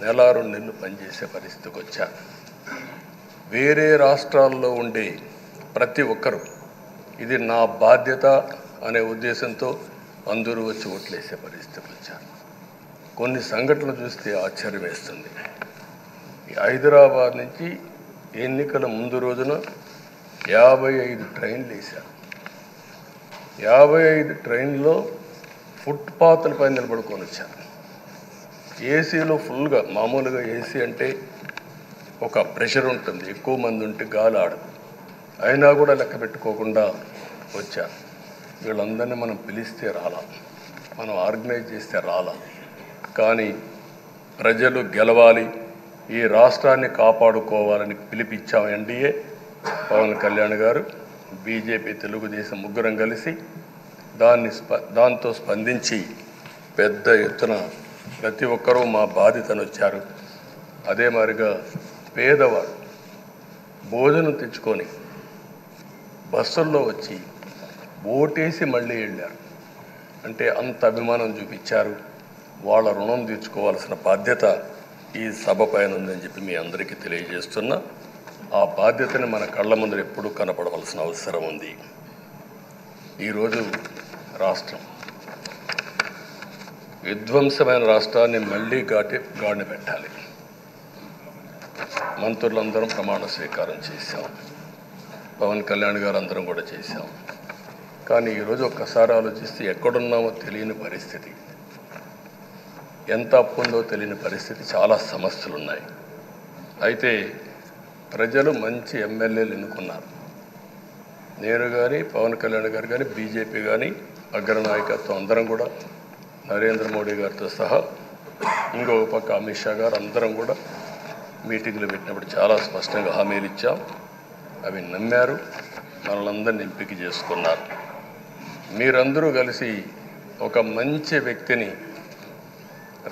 నెల 2 నెలలు పనిచేసే పరిస్థితికి వచ్చాను. వేరే రాష్ట్రాల్లో ఉండే ప్రతి ఒక్కరూ ఇది నా బాధ్యత అనే ఉద్దేశంతో అందరూ వచ్చి ఓట్లేసే పరిస్థితికి వచ్చారు. కొన్ని సంఘటనలు చూస్తే ఆశ్చర్యం వేస్తుంది. హైదరాబాద్ నుంచి ఎన్నికల ముందు రోజున 55 ట్రైన్లు వేశారు. 55 ట్రైన్లో ఫుట్పాత్లపై నిలబడుకొని వచ్చారు. ఏసీలో ఫుల్గా, మామూలుగా ఏసీ అంటే ఒక ప్రెషర్ ఉంటుంది, ఎక్కువ మంది ఉంటే గాలి ఆడదు. అయినా కూడా లెక్క పెట్టుకోకుండా వచ్చారు. వీళ్ళందరినీ మనం పిలిస్తే రాలా, మనం ఆర్గనైజ్ చేస్తే రాలా. కానీ ప్రజలు గెలవాలి, ఈ రాష్ట్రాన్ని కాపాడుకోవాలని పిలిపించాం. ఎన్డీఏ, పవన్ కళ్యాణ్ గారు, బీజేపీ, తెలుగుదేశం ముగ్గురం కలిసి దాంతో స్పందించి పెద్ద ఎత్తున ప్రతి ఒక్కరూ మా బాధ్యతను వచ్చారు. అదే మాదిరిగా పేదవాడు భోజనం తెచ్చుకొని బస్సుల్లో వచ్చి ఓటేసి మళ్ళీ వెళ్ళారు. అంటే అంత అభిమానం చూపించారు. వాళ్ళ రుణం తీర్చుకోవాల్సిన బాధ్యత ఈ సభ పైన ఉందని చెప్పి మీ అందరికీ తెలియజేస్తున్నా. ఆ బాధ్యతని మన కళ్ళ ముందు ఎప్పుడూ కనపడవలసిన అవసరం ఉంది. ఈరోజు రాష్ట్రం విధ్వంసమైన రాష్ట్రాన్ని మళ్ళీ గాడిన పెట్టాలి. మంత్రులందరం ప్రమాణ స్వీకారం చేశాం, పవన్ కళ్యాణ్ గారు అందరం కూడా చేశాం. కానీ ఈరోజు ఒక్కసారి ఆలోచిస్తే ఎక్కడున్నామో తెలియని పరిస్థితి, ఎంత అప్పు ఉందో తెలియని పరిస్థితి, చాలా సమస్యలు ఉన్నాయి. అయితే ప్రజలు మంచి ఎమ్మెల్యేలు ఎన్నుకున్నారు. నేను కానీ, పవన్ కళ్యాణ్ గారు కానీ, బీజేపీ కానీ, అగ్రనాయకత్వం అందరం కూడా, నరేంద్ర మోడీ గారితో సహా ఇంకొక పక్క అమిత్ షా గారు అందరం కూడా మీటింగ్లు పెట్టినప్పుడు చాలా స్పష్టంగా హామీలు ఇచ్చాం. అవి నమ్మారు, మనలందరినీ ఎంపిక చేసుకున్నారు. మీరందరూ కలిసి ఒక మంచి వ్యక్తిని,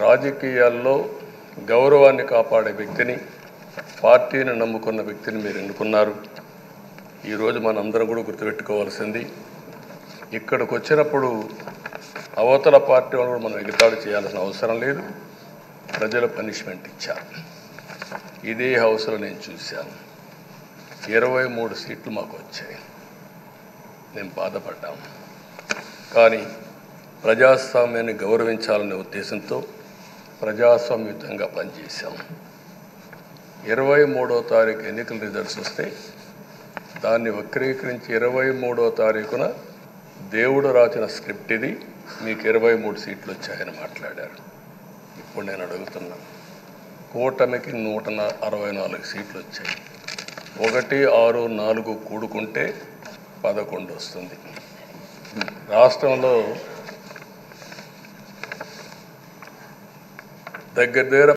రాజకీయాల్లో గౌరవాన్ని కాపాడే వ్యక్తిని, పార్టీని నమ్ముకున్న వ్యక్తిని మీరు ఎన్నుకున్నారు. ఈరోజు మనందరం కూడా గుర్తుపెట్టుకోవాల్సింది, ఇక్కడికి వచ్చినప్పుడు అవతల పార్టీ వాళ్ళు మనం ఎగతాళి చేయాల్సిన అవసరం లేదు. ప్రజలు పనిష్మెంట్ ఇచ్చారు. ఇదే హౌస్లో నేను చూశాను. 23 సీట్లు మాకు వచ్చాయి. నేను బాధపడ్డాం. కానీ ప్రజాస్వామ్యాన్ని గౌరవించాలనే ఉద్దేశంతో ప్రజాస్వామ్యుతంగా పనిచేశాం. 23వ తారీఖు ఎన్నికల రిజల్ట్స్ వస్తే దాన్ని వక్రీకరించి 23వ తారీఖున దేవుడు రాసిన స్క్రిప్ట్ ఇది, మీకు 23 సీట్లు వచ్చాయని మాట్లాడారు. ఇప్పుడు నేను అడుగుతున్నా, కూటమికి 164 సీట్లు వచ్చాయి. 1, 6, 4 కూడుకుంటే 11 వస్తుంది. రాష్ట్రంలో దగ్గర